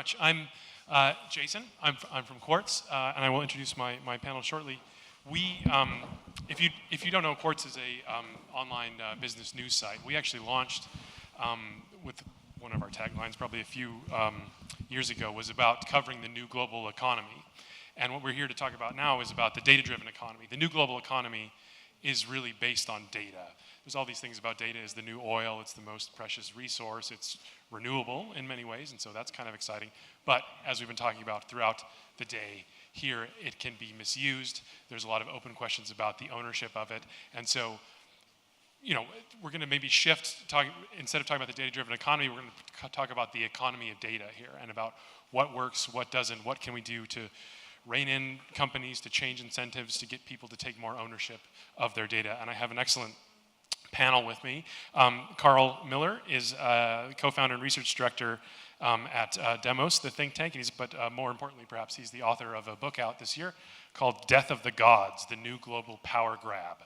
much. I'm Jason. I'm from Quartz, and I will introduce my panel shortly. We, if you don't know, Quartz is a online business news site. We actually launched with one of our taglines probably a few years ago was about covering the new global economy. And what we're here to talk about now is about the data-driven economy. The new global economy is really based on data. There's all these things about data is the new oil, it's the most precious resource, it's renewable in many ways, and so that's kind of exciting. But as we've been talking about throughout the day here, it can be misused. There's a lot of open questions about the ownership of it. And so, you know, we're gonna maybe shift, instead of talking about the data-driven economy, we're gonna talk about the economy of data here and about what works, what doesn't, what can we do to rein in companies, to change incentives, to get people to take more ownership of their data. And I have an excellent panel with me. Carl Miller is co-founder and research director at Demos, the think tank, but more importantly, perhaps, he's the author of a book out this year called Death of the Gods, the New Global Power Grab.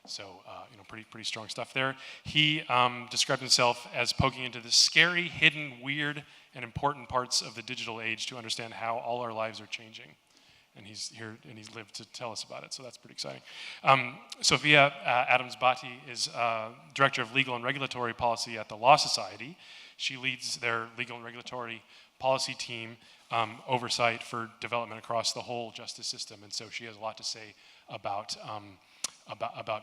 So, you know, pretty strong stuff there. He described himself as poking into the scary, hidden, weird, and important parts of the digital age to understand how all our lives are changing. And he's here, and he's lived to tell us about it, so that's pretty exciting. Sophia Bhatti is Director of Legal and Regulatory Policy at the Law Society. She leads their legal and regulatory policy team oversight for development across the whole justice system, and so she has a lot to say about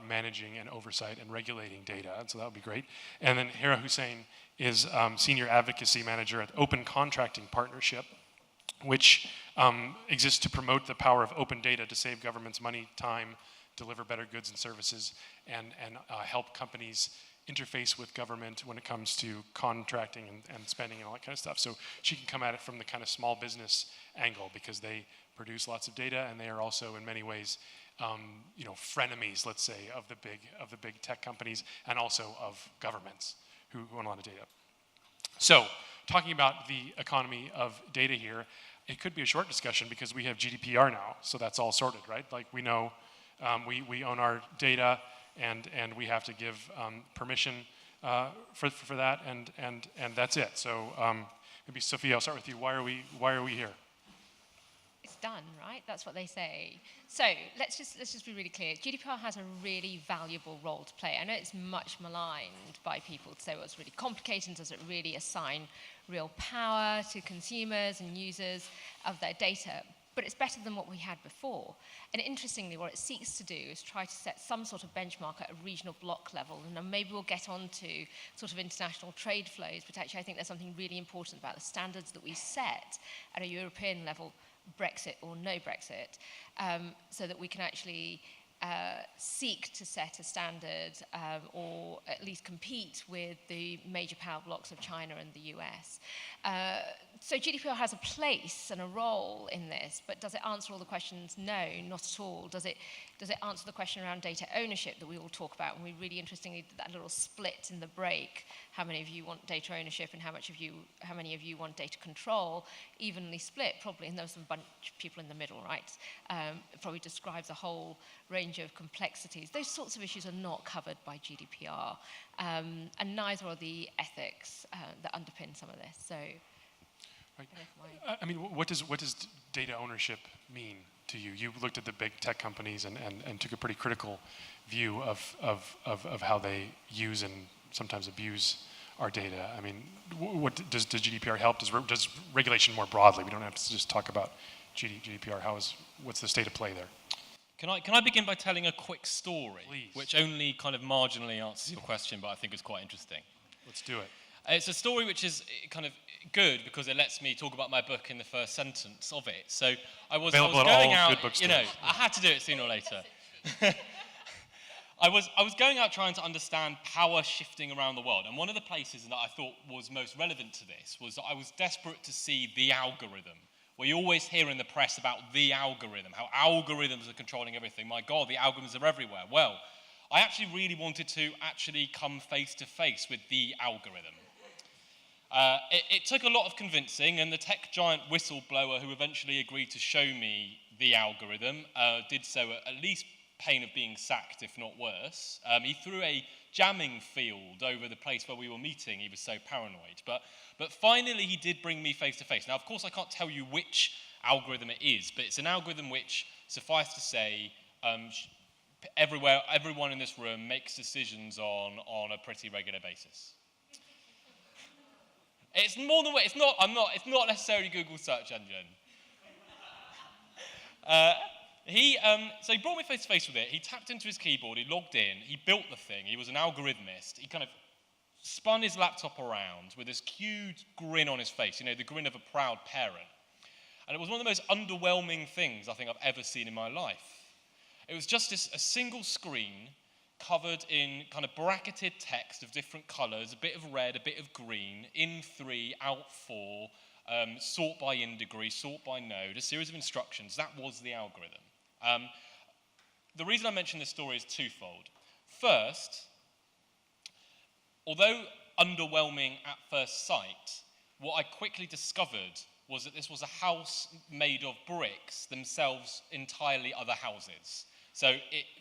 managing and oversight and regulating data, and so that would be great. And then Hera Hussain is Senior Advocacy Manager at Open Contracting Partnership, which exists to promote the power of open data to save governments money, time, deliver better goods and services, and help companies interface with government when it comes to contracting and spending and all that kind of stuff. So she can come at it from the kind of small business angle because they produce lots of data and they are also in many ways you know, frenemies, let's say, of the big tech companies and also of governments who own a lot of data. So, talking about the economy of data here, it could be a short discussion because we have GDPR now, so that's all sorted, right? Like we know we own our data and we have to give permission for that, and that's it. So maybe Sophia, I'll start with you. Why are we here? It's done, right? That's what they say. So let's just be really clear. GDPR has a really valuable role to play. I know it's much maligned by people to say, well, it's really complicated, and does it really assign real power to consumers and users of their data? But it's better than what we had before. And interestingly, what it seeks to do is try to set some sort of benchmark at a regional block level. And then maybe we'll get on to sort of international trade flows, but actually I think there's something really important about the standards that we set at a European level, Brexit or no Brexit, so that we can actually seek to set a standard or at least compete with the major power blocks of China and the US. So GDPR has a place and a role in this, but does it answer all the questions? No, not at all. Does it answer the question around data ownership that we all talk about? And we really interestingly did that little split in the break. How many of you want data ownership and how many of you want data control? Evenly split, probably, and there was a bunch of people in the middle, right? It probably describes a whole range of complexities. Those sorts of issues are not covered by GDPR, and neither are the ethics that underpin some of this. So, right. I mean, what does data ownership mean to you? You looked at the big tech companies and took a pretty critical view of how they use and sometimes abuse our data. I mean, what does GDPR help? Does regulation more broadly? We don't have to just talk about GDPR. What's the state of play there? Can I begin by telling a quick story, Please. Which only kind of marginally answers your question, but I think is quite interesting. Let's do it. It's a story which is kind of good because it lets me talk about my book in the first sentence of it. So I was going out, you know, I had to do it sooner or later. I was going out trying to understand power shifting around the world, and one of the places that I thought was most relevant to this was that I was desperate to see the algorithm. We always hear in the press about the algorithm, how algorithms are controlling everything. My God, the algorithms are everywhere. Well, I actually really wanted to come face to face with the algorithm. It took a lot of convincing, and the tech giant whistleblower who eventually agreed to show me the algorithm did so at least pain of being sacked, if not worse. He threw a jamming field over the place where we were meeting. He was so paranoid. But finally, he did bring me face to face. Now, of course, I can't tell you which algorithm it is, but it's an algorithm which, suffice to say, everyone in this room makes decisions on a pretty regular basis. It's more than it's not necessarily Google search engine. So he brought me face to face with it. He tapped into his keyboard. He logged in. He built the thing. He was an algorithmist. He kind of spun his laptop around with this huge grin on his face. You know, the grin of a proud parent. And it was one of the most underwhelming things I think I've ever seen in my life. It was just a single screen covered in kind of bracketed text of different colours, a bit of red, a bit of green, in 3, out 4, sort by in degree, sort by node, a series of instructions. That was the algorithm. The reason I mention this story is twofold. First, although underwhelming at first sight, what I quickly discovered was that this was a house made of bricks, themselves entirely other houses. So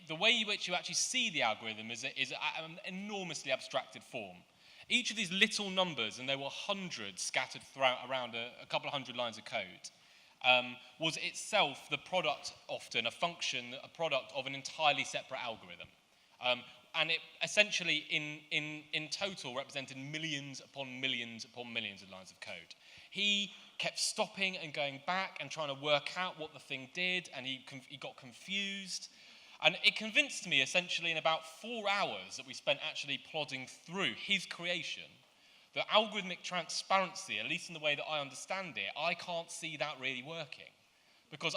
the way in which you actually see the algorithm is an enormously abstracted form. Each of these little numbers, and there were hundreds scattered around a couple of hundred lines of code, was itself the product, often a function, a product of an entirely separate algorithm. And it essentially, in total, represented millions upon millions upon millions of lines of code. He kept stopping and going back and trying to work out what the thing did, and he got confused. And it convinced me, essentially, in about 4 hours that we spent actually plodding through his creation, that algorithmic transparency, at least in the way that I understand it, I can't see that really working. Because,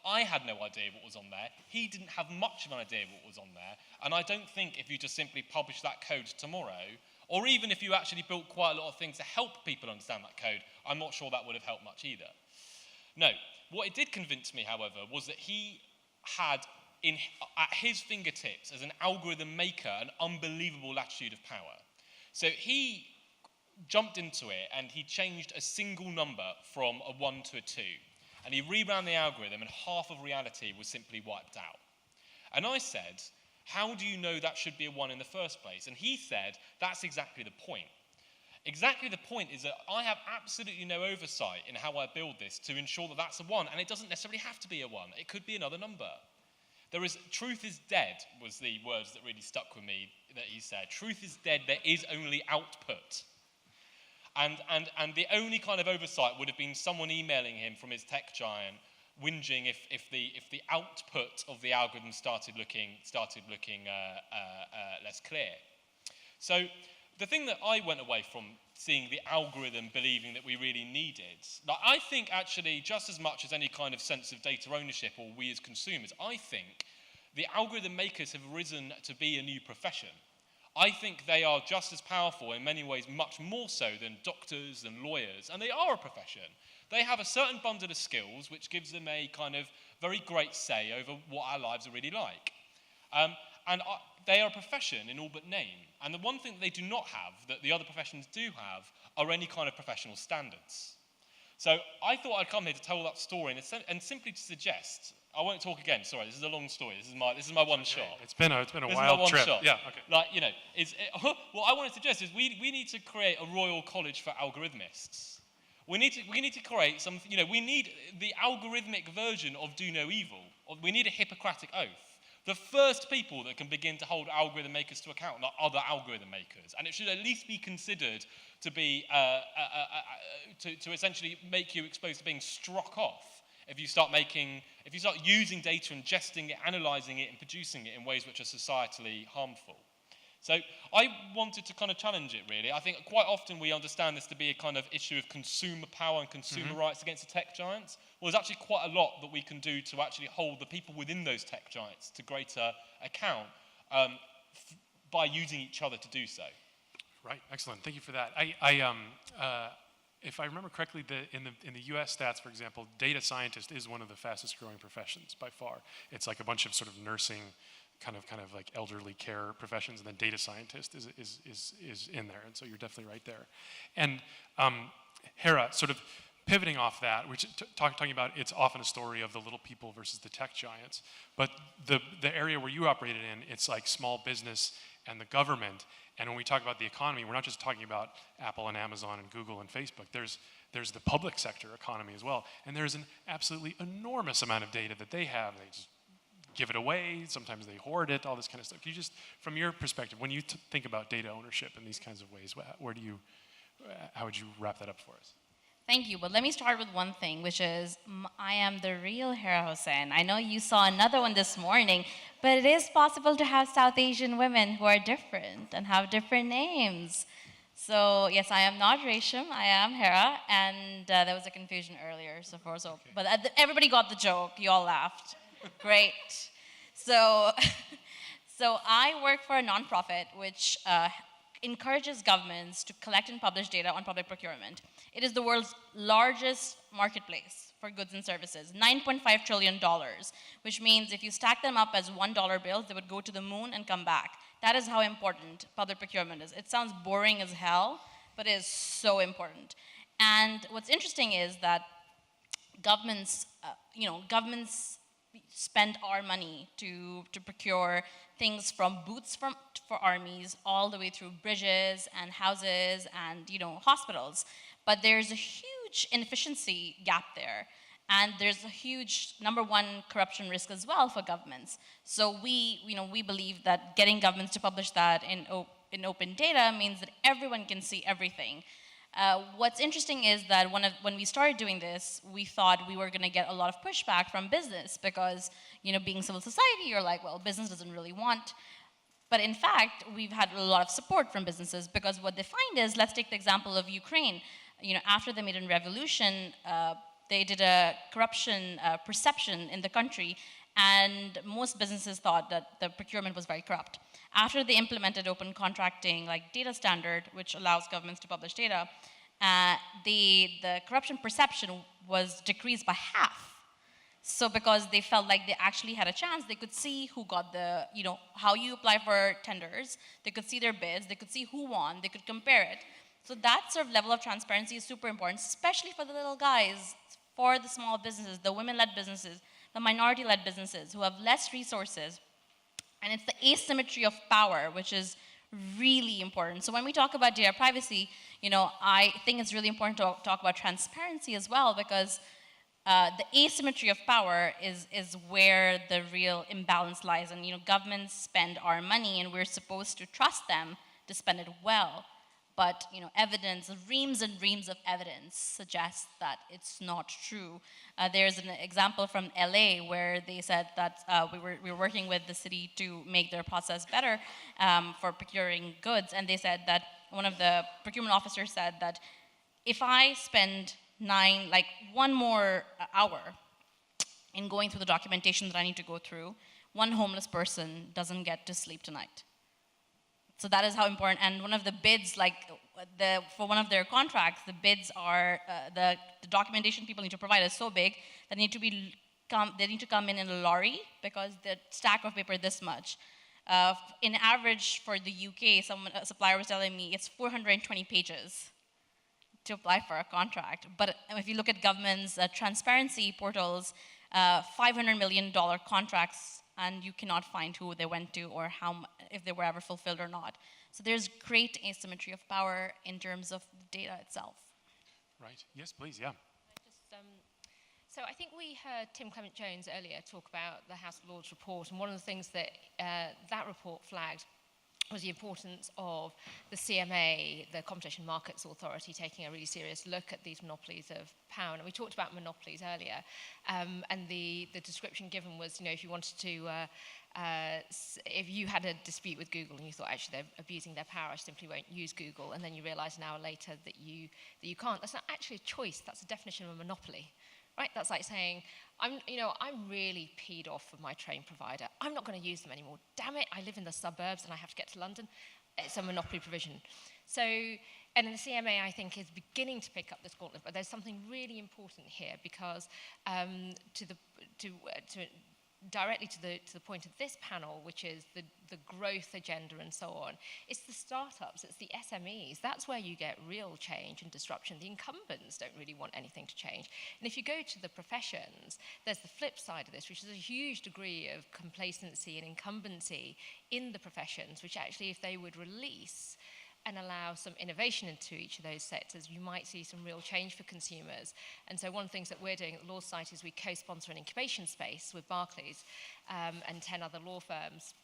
I had no idea what was on there. He didn't have much of an idea what was on there. And I don't think if you just simply publish that code tomorrow, or even if you actually built quite a lot of things to help people understand that code, I'm not sure that would have helped much either. No, what it did convince me, however, was that he had at his fingertips, as an algorithm maker, an unbelievable latitude of power. So he jumped into it and he changed a single number from a 1 to a 2. And he reran the algorithm and half of reality was simply wiped out. And I said, how do you know that should be a 1 in the first place? And he said, that's exactly the point. Exactly the point is that I have absolutely no oversight in how I build this to ensure that that's a 1, and it doesn't necessarily have to be a 1. It could be another number. Truth is dead, was the words that really stuck with me that he said. Truth is dead, there is only output. And the only kind of oversight would have been someone emailing him from his tech giant, whinging if the output of the algorithm started looking less clear. So the thing that I went away from seeing the algorithm believing that we really needed, I think actually just as much as any kind of sense of data ownership or we as consumers, I think the algorithm makers have risen to be a new profession. I think they are just as powerful, in many ways much more so than doctors and lawyers, and they are a profession. They have a certain bundle of skills which gives them a kind of very great say over what our lives are really like. They are a profession in all but name. And the one thing that they do not have, that the other professions do have, are any kind of professional standards. So I thought I'd come here to tell that story and simply to suggest, I won't talk again, sorry, this is a long story, this is my one shot. It's been a wild trip. Shot. Yeah, okay. What I want to suggest is we need to create a Royal College for algorithmists. We need to create some, we need the algorithmic version of do no evil. We need a Hippocratic oath. The first people that can begin to hold algorithm makers to account are other algorithm makers. And it should at least be considered to be, to essentially make you exposed to being struck off if you start using data, ingesting it, analysing it, and producing it in ways which are societally harmful. So I wanted to kind of challenge it, really. I think quite often we understand this to be a kind of issue of consumer power and consumer rights against the tech giants. Well, there's actually quite a lot that we can do to actually hold the people within those tech giants to greater account by using each other to do so. Right, excellent. Thank you for that. If I remember correctly, in the U.S. stats, for example, data scientist is one of the fastest growing professions by far. It's like a bunch of sort of nursing, kind of like elderly care professions, and then data scientist is in there, and so you're definitely right there. And Hera, sort of pivoting off that, which talking about it's often a story of the little people versus the tech giants, but the area where you operated in, it's like small business and the government. And when we talk about the economy, we're not just talking about Apple and Amazon and Google and Facebook. There's the public sector economy as well. And there's an absolutely enormous amount of data that they have. They just give it away. Sometimes they hoard it, all this kind of stuff. Can you just, from your perspective, when you think about data ownership in these kinds of ways, how would you wrap that up for us? Thank you. But let me start with one thing, which is I am the real Hera Hussain. I know you saw another one this morning, but it is possible to have South Asian women who are different and have different names. So yes, I am not Resham. I am Hera, and there was a confusion earlier. But everybody got the joke. You all laughed. Great. So I work for a nonprofit which encourages governments to collect and publish data on public procurement. It is the world's largest marketplace for goods and services, $9.5 trillion, which means if you stack them up as $1 bills, they would go to the moon and come back. That is how important public procurement is. It sounds boring as hell, but it is so important. And what's interesting is that governments spend our money to procure things from boots for armies all the way through bridges and houses and hospitals. But there's a huge inefficiency gap there. And there's a huge, number one, corruption risk as well for governments. So we believe that getting governments to publish that in open data means that everyone can see everything. What's interesting is that when we started doing this, we thought we were going to get a lot of pushback from business because, being civil society, you're like, well, business doesn't really want. But in fact, we've had a lot of support from businesses because what they find is, let's take the example of Ukraine. After the Maidan Revolution, they did a corruption perception in the country, and most businesses thought that the procurement was very corrupt. After they implemented open contracting, like data standard, which allows governments to publish data, the corruption perception was decreased by half. So because they felt like they actually had a chance, they could see who got the, how you apply for tenders, they could see their bids, they could see who won, they could compare it. So that sort of level of transparency is super important, especially for the little guys, for the small businesses, the women-led businesses, the minority-led businesses who have less resources. And it's the asymmetry of power, which is really important. So when we talk about data privacy, I think it's really important to talk about transparency as well, because the asymmetry of power is where the real imbalance lies. And governments spend our money, and we're supposed to trust them to spend it well. But evidence, reams and reams of evidence suggests that it's not true. There's an example from LA where they said that we were working with the city to make their process better for procuring goods, and they said that one of the procurement officers said that if I spend one more hour in going through the documentation that I need to go through, one homeless person doesn't get to sleep tonight. So that is how important, and one of the bids, for one of their contracts, the bids are, the documentation people need to provide is so big that they need to come in a lorry because the stack of paper this much. In average for the UK, a supplier was telling me it's 420 pages to apply for a contract. But if you look at government's transparency portals, $500 million contracts, and you cannot find who they went to or if they were ever fulfilled or not. So there's great asymmetry of power in terms of the data itself. Right. Yes, please. Yeah. So I think we heard Tim Clement-Jones earlier talk about the House of Lords report, and one of the things that that report flagged was the importance of the CMA, the Competition Markets Authority, taking a really serious look at these monopolies of power. And we talked about monopolies earlier, and the description given was, if you wanted to, if you had a dispute with Google and you thought actually they're abusing their power, I simply won't use Google, and then you realise an hour later that you can't. That's not actually a choice. That's a definition of a monopoly. Right, that's like saying, I'm really peed off with my train provider. I'm not going to use them anymore. Damn it, I live in the suburbs and I have to get to London. It's a monopoly provision. So, and the CMA, I think, is beginning to pick up this gauntlet, but there's something really important here because directly to the point of this panel, which is the growth agenda and so on, it's the startups, it's the SMEs. That's where you get real change and disruption. The incumbents don't really want anything to change. And if you go to the professions, there's the flip side of this, which is a huge degree of complacency and incumbency in the professions, which actually, if they would release and allow some innovation into each of those sectors, you might see some real change for consumers. And so one of the things that we're doing at the Law Society is we co-sponsor an incubation space with Barclays and 10 other law firms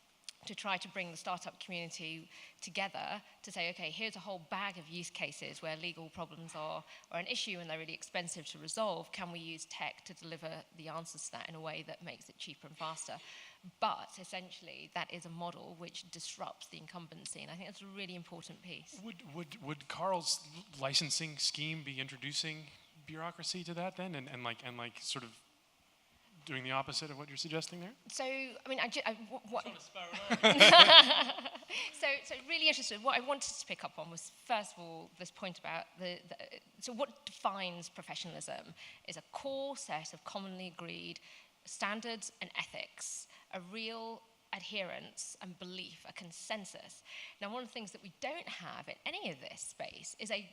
to try to bring the startup community together to say, okay, here's a whole bag of use cases where legal problems are an issue and they're really expensive to resolve. Can we use tech to deliver the answers to that in a way that makes it cheaper and faster? But essentially, that is a model which disrupts the incumbency, and I think that's a really important piece. Would Carl's licensing scheme be introducing bureaucracy to that then, and like sort of doing the opposite of what you're suggesting there? So, I mean, so really interested. What I wanted to pick up on was, first of all, this point about so what defines professionalism is a core set of commonly agreed standards and ethics, a real adherence and belief, a consensus. Now, one of the things that we don't have in any of this space is a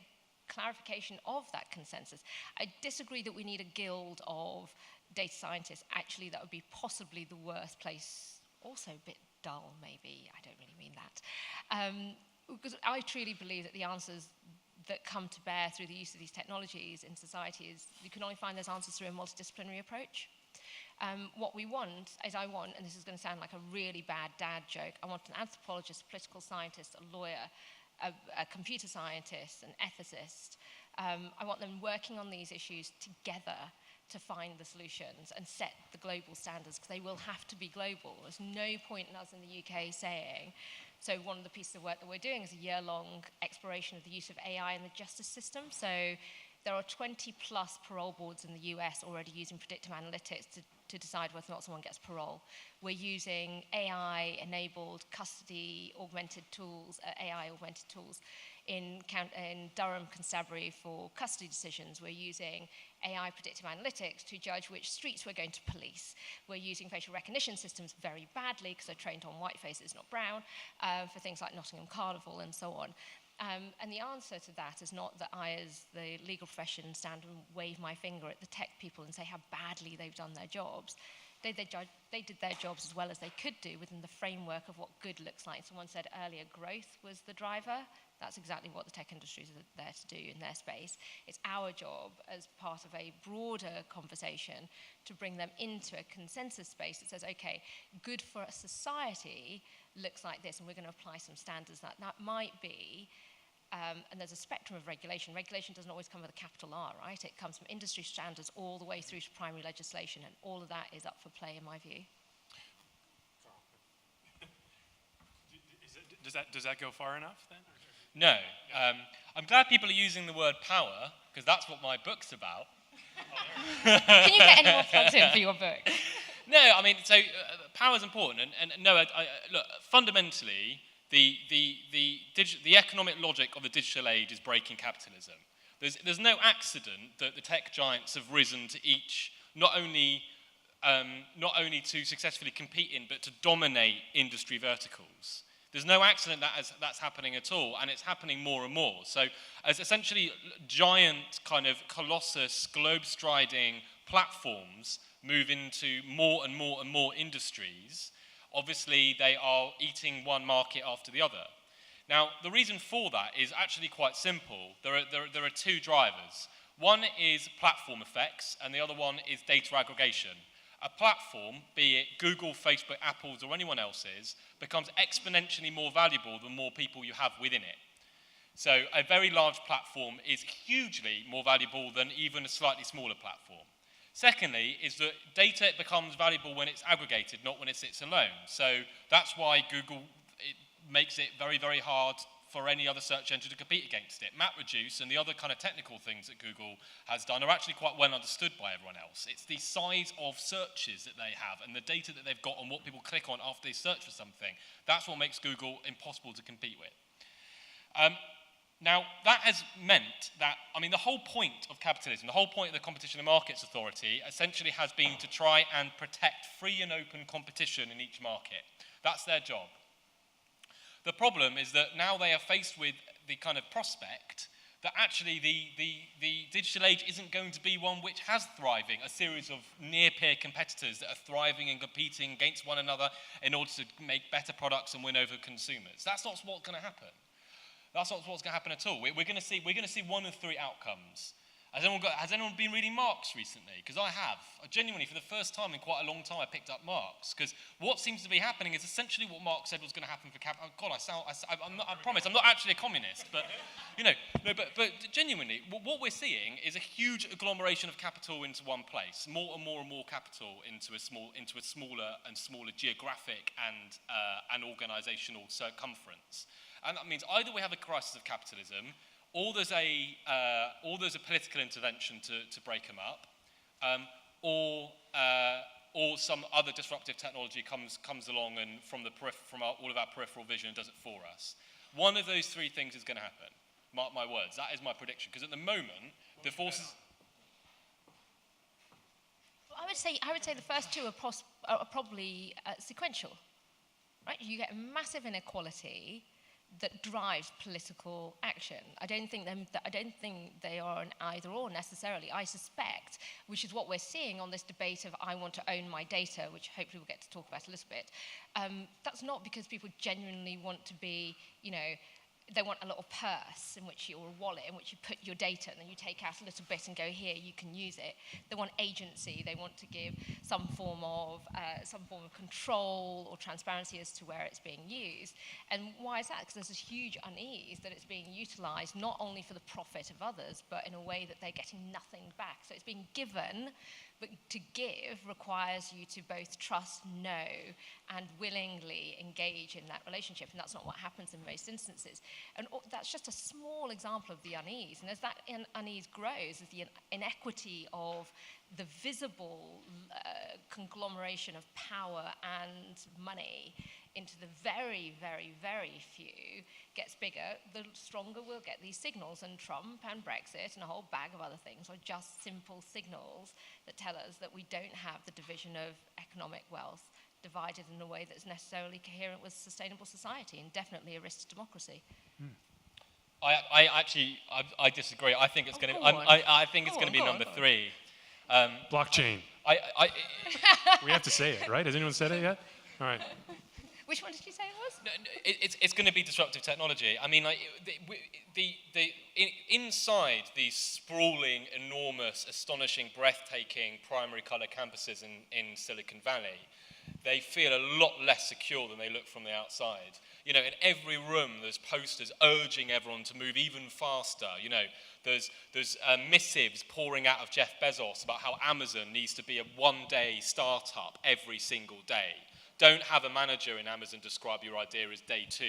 clarification of that consensus. I disagree that we need a guild of data scientists. Actually, that would be possibly the worst place, also a bit dull, maybe. I don't really mean that. Because I truly believe that the answers that come to bear through the use of these technologies in society is you can only find those answers through a multidisciplinary approach. What we want is and this is going to sound like a really bad dad joke, I want an anthropologist, a political scientist, a lawyer, a computer scientist, an ethicist. I want them working on these issues together to find the solutions and set the global standards, because they will have to be global. There's no point in us in the UK saying, so one of the pieces of work that we're doing is a year-long exploration of the use of AI in the justice system. So there are 20 plus parole boards in the US already using predictive analytics to decide whether or not someone gets parole. We're using AI-enabled custody augmented tools, AI-augmented tools in Durham Constabulary for custody decisions. We're using AI predictive analytics to judge which streets we're going to police. We're using facial recognition systems very badly because they're trained on white faces, not brown, for things like Nottingham Carnival and so on. And the answer to that is not that I, as the legal profession, stand and wave my finger at the tech people and say how badly they've done their jobs. They did their jobs as well as they could do within the framework of what good looks like. Someone said earlier, growth was the driver. That's exactly what the tech industries are there to do in their space. It's our job as part of a broader conversation to bring them into a consensus space that says, okay, good for a society looks like this, and we're going to apply some standards that might be. And there's a spectrum of regulation. Regulation doesn't always come with a capital R, right? It comes from industry standards all the way through to primary legislation, and all of that is up for play, in my view. Does that go far enough, then? No. I'm glad people are using the word power, because that's what my book's about. Can you get any more plugs in for your book? No, I mean, so power is important. And no, look, fundamentally, the economic logic of the digital age is breaking capitalism. There's no accident that the tech giants have risen to each, not only to successfully compete in, but to dominate industry verticals. There's no accident that that's happening at all, and it's happening more and more. So as essentially giant kind of colossus, globe-striding platforms move into more and more and more industries, obviously they are eating one market after the other. Now, the reason for that is actually quite simple. There are two drivers. One is platform effects, and the other one is data aggregation. A platform, be it Google, Facebook, Apple's, or anyone else's, becomes exponentially more valuable the more people you have within it. So a very large platform is hugely more valuable than even a slightly smaller platform. Secondly, is that data becomes valuable when it's aggregated, not when it sits alone. So that's why Google makes it very, very hard for any other search engine to compete against it. MapReduce and the other kind of technical things that Google has done are actually quite well understood by everyone else. It's the size of searches that they have and the data that they've got on what people click on after they search for something. That's what makes Google impossible to compete with. Now, that has meant that, I mean, the whole point of capitalism, the whole point of the Competition and Markets Authority essentially has been to try and protect free and open competition in each market. That's their job. The problem is that now they are faced with the kind of prospect that actually the digital age isn't going to be one which has thriving, a series of near-peer competitors that are thriving and competing against one another in order to make better products and win over consumers. That's not what's going to happen. That's not what's going to happen at all. We're going to see one of three outcomes. Has anyone been reading Marx recently? Because I have. Genuinely, for the first time in quite a long time, I picked up Marx. Because what seems to be happening is essentially what Marx said was going to happen for capital. Oh God, I promise, I'm not actually a communist, but but genuinely, what we're seeing is a huge agglomeration of capital into one place, more and more and more capital into a smaller and smaller geographic and organisational circumference. And that means either we have a crisis of capitalism, or there's a political intervention to break them up, or some other disruptive technology comes along and from all of our peripheral vision does it for us. One of those three things is going to happen. Mark my words. That is my prediction. Because at the moment, the forces. I would say the first two are probably sequential, right? You get a massive inequality that drives political action. I don't think they are an either or necessarily. I suspect, which is what we're seeing on this debate of I want to own my data, which hopefully we'll get to talk about a little bit. That's not because people genuinely want to be, they want a little purse or a wallet in which you put your data and then you take out a little bit and go, here, you can use it. They want agency. They want to give some form of control or transparency as to where it's being used. And why is that? Because there's this huge unease that it's being utilized not only for the profit of others, but in a way that they're getting nothing back. So it's being given, but to give requires you to both trust, know, and willingly engage in that relationship. And that's not what happens in most instances. And that's just a small example of the unease. And as that unease grows, as the inequity of the visible conglomeration of power and money into the very, very, very few gets bigger, the stronger we'll get these signals. And Trump and Brexit and a whole bag of other things are just simple signals that tell us that we don't have the division of economic wealth divided in a way that's necessarily coherent with sustainable society and definitely a risk to democracy. I disagree. I think it's going to. I think it's going to be number three. Blockchain. We have to say it, right? Has anyone said it yet? All right. Which one did you say it was? No, it's going to be disruptive technology. I mean, inside these sprawling, enormous, astonishing, breathtaking primary colour campuses in Silicon Valley, they feel a lot less secure than they look from the outside. In every room there's posters urging everyone to move even faster. There's missives pouring out of Jeff Bezos about how Amazon needs to be a one-day startup every single day. Don't have a manager in Amazon describe your idea as day 2,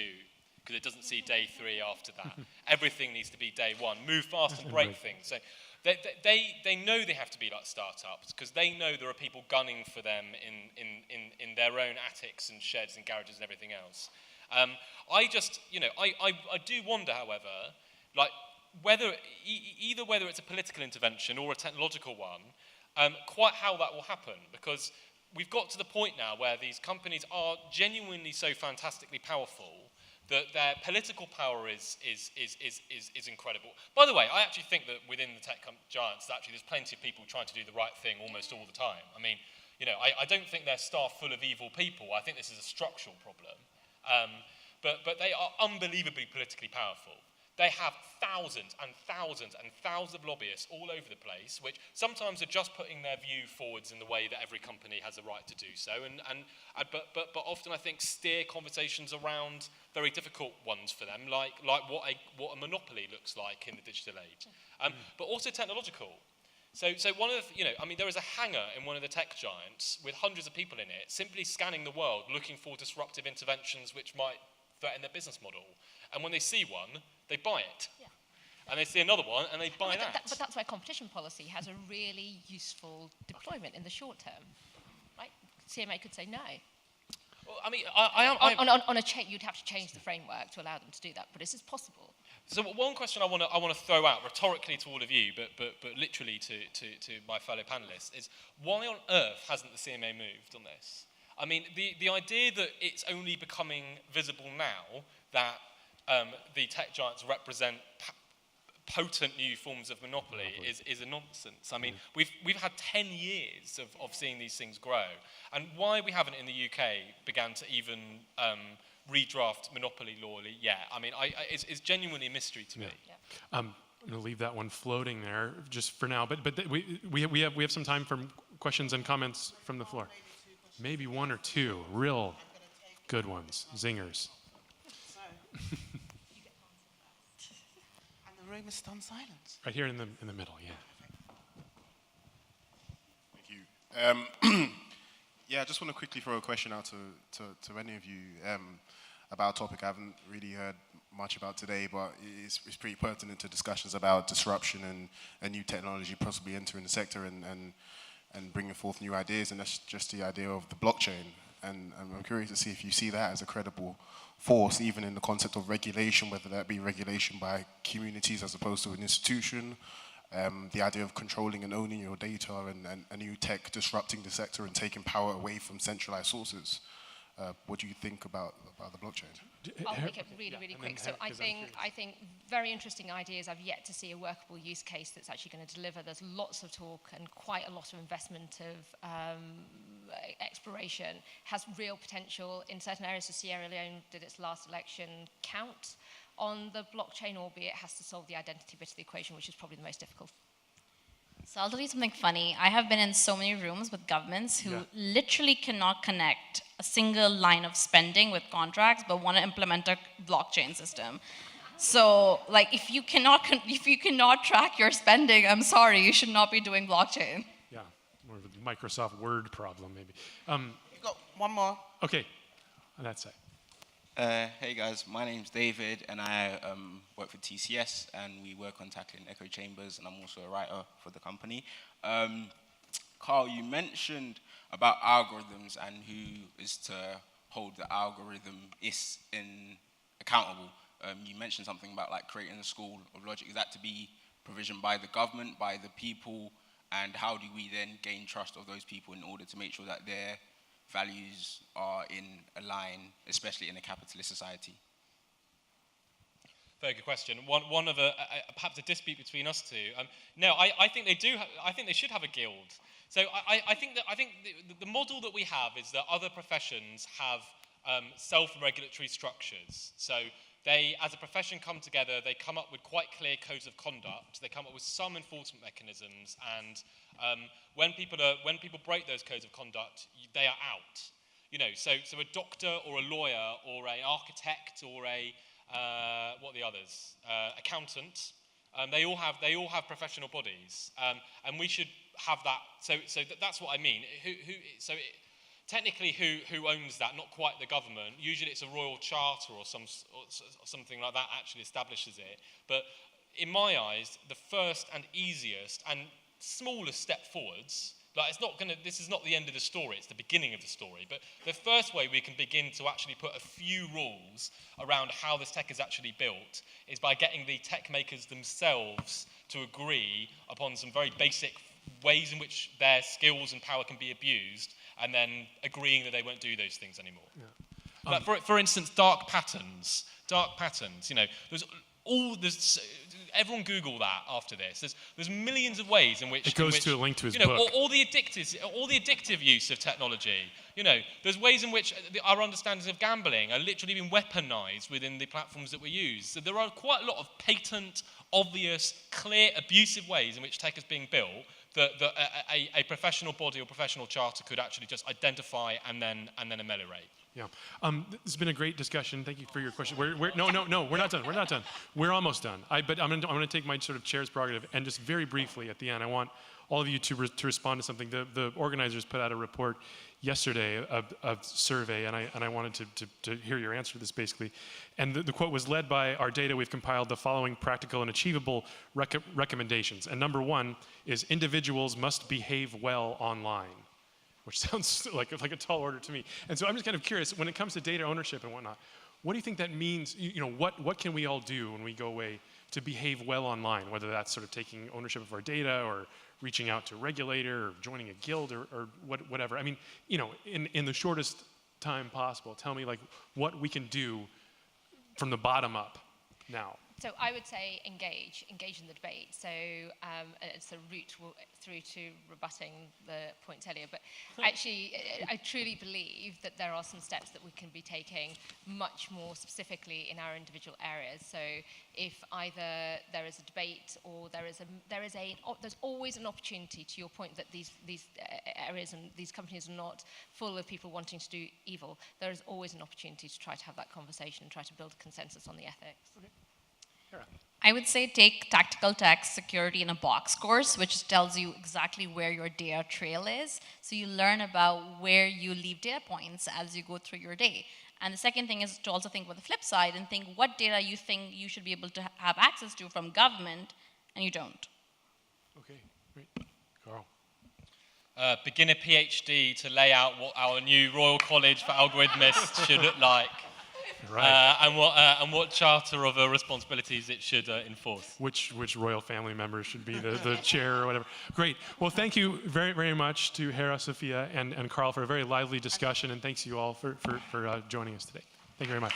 because it doesn't see day 3 after that. Everything neast to be day 1. Move fast and break things. So they know they have to be like startups, because they know there are people gunning for them in their own attics and sheds and garages and everything else. I do wonder, however, whether it's a political intervention or a technological one, quite how that will happen, because we've got to the point now where these companies are genuinely so fantastically powerful that their political power is incredible. By the way, I actually think that within the tech giants, actually there's plenty of people trying to do the right thing almost all the time. I mean, I don't think they're staffed full of evil people. I think this is a structural problem. But they are unbelievably politically powerful. They have thousands and thousands and thousands of lobbyists all over the place, which sometimes are just putting their view forwards in the way that every company has a right to do so, but often I think steer conversations around very difficult ones for them, like what a monopoly looks like in the digital age, but also technological. So one of the, there is a hangar in one of the tech giants with hundreds of people in it, simply scanning the world, looking for disruptive interventions which might threaten their business model. And when they see one, they buy it. Yeah. And they see another one, and they buy that. But that's why competition policy has a really useful deployment in the short term, right? CMA could say no. Well, I mean, I am... On a chain, you'd have to change the framework to allow them to do that, but this is possible. So one question I want to throw out rhetorically to all of you, but literally to my fellow panelists, is why on earth hasn't the CMA moved on this? I mean, the idea that it's only becoming visible now that the tech giants represent potent new forms of monopoly is a nonsense. I mean, we've had 10 years of seeing these things grow, and why we haven't in the UK began to even redraft monopoly law yet, I mean, it's genuinely a mystery to me. Yeah. I'm going to leave that one floating there just for now, but we have some time for questions and comments from the floor. Maybe one or two real good ones, zingers. And the room is stunned silence. Right here in the middle, yeah. Thank you. Yeah, I just want to quickly throw a question out to any of you about a topic I haven't really heard much about today, but it's pretty pertinent to discussions about disruption and new technology possibly entering the sector and bringing forth new ideas, and that's just the idea of the blockchain. And I'm curious to see if you see that as a credible force, even in the concept of regulation, whether that be regulation by communities as opposed to an institution, the idea of controlling and owning your data and new tech disrupting the sector and taking power away from centralized sources. What do you think about the blockchain? I'll make it really quick. So I think very interesting ideas. I've yet to see a workable use case that's actually going to deliver. There's lots of talk and quite a lot of investment of exploration. Has real potential in certain areas. So Sierra Leone did its last election count on the blockchain, albeit it has to solve the identity bit of the equation, which is probably the most difficult. So I'll tell you something funny. I have been in so many rooms with governments who literally cannot connect a single line of spending with contracts, but want to implement a blockchain system. So, like, if you cannot track your spending, I'm sorry, you should not be doing blockchain. Yeah, more of a Microsoft Word problem, maybe. You've got one more. Okay, on that side. Hey guys, my name's David and I work for TCS and we work on tackling echo chambers and I'm also a writer for the company. Carl, you mentioned about algorithms and who is to hold the algorithm accountable. You mentioned something about like creating a school of logic. Is that to be provisioned by the government, by the people, and how do we then gain trust of those people in order to make sure that their values are in a line, especially in a capitalist society? Very good question. One of perhaps a dispute between us two. No, I think they do. I think they should have a guild. So I think the model that we have is that other professions have self-regulatory structures. So they, as a profession, come together. They come up with quite clear codes of conduct. They come up with some enforcement mechanisms, and when people break those codes of conduct, they are out. You know, so a doctor or a lawyer or an architect or a what are the others? Accountant. They all have professional bodies, and we should have that. So that's what I mean. Technically, who owns that? Not quite the government. Usually, it's a royal charter or something like that actually establishes it. But in my eyes, the first and easiest and smallest step forwards. Like this is not the end of the story, it's the beginning of the story. But the first way we can begin to actually put a few rules around how this tech is actually built is by getting the tech makers themselves to agree upon some very basic ways in which their skills and power can be abused, and then agreeing that they won't do those things anymore. Yeah. Like for instance, dark patterns, you know, everyone Google that after this. There's millions of ways in which it goes to a link to his book. book. All the addictive use of technology. You know, there's ways in which our understandings of gambling are literally being weaponized within the platforms that we use. So there are quite a lot of patent, obvious, clear, abusive ways in which tech is being built that a professional body or professional charter could actually just identify and then ameliorate. Yeah, this has been a great discussion. Thank you for your question. No, we're not done. We're not done. We're almost done. But I'm going to take my sort of chair's prerogative and just very briefly at the end, I want all of you to respond to something. The organizers put out a report yesterday, a survey, and I wanted to hear your answer to this basically. And the quote was, led by our data, we've compiled the following practical and achievable recommendations. And number one is individuals must behave well online, which sounds like a tall order to me. And so I'm just kind of curious, when it comes to data ownership and whatnot, what do you think that means? What can we all do when we go away to behave well online, whether that's sort of taking ownership of our data or reaching out to a regulator or joining a guild or whatever. I mean, in the shortest time possible, tell me like what we can do from the bottom up now. So I would say engage in the debate. So it's a route through to rebutting the points earlier. But actually, I truly believe that there are some steps that we can be taking much more specifically in our individual areas. So if either there is a debate or there's always an opportunity, to your point, that these areas and these companies are not full of people wanting to do evil. There is always an opportunity to try to have that conversation, try to build a consensus on the ethics. Okay. Hera. I would say take Tactical Tax Security in a Box course, which tells you exactly where your data trail is. So you learn about where you leave data points as you go through your day. And the second thing is to also think about the flip side and think what data you think you should be able to have access to from government and you don't. Okay, great. Carl. Begin a PhD to lay out what our new Royal College for Algorithmists should look like. Right. And what charter of responsibilities it should enforce. Which royal family member should be the chair or whatever. Great. Well, thank you very, very much to Hera, Sophia, and Carl for a very lively discussion, and thanks to you all for joining us today. Thank you very much.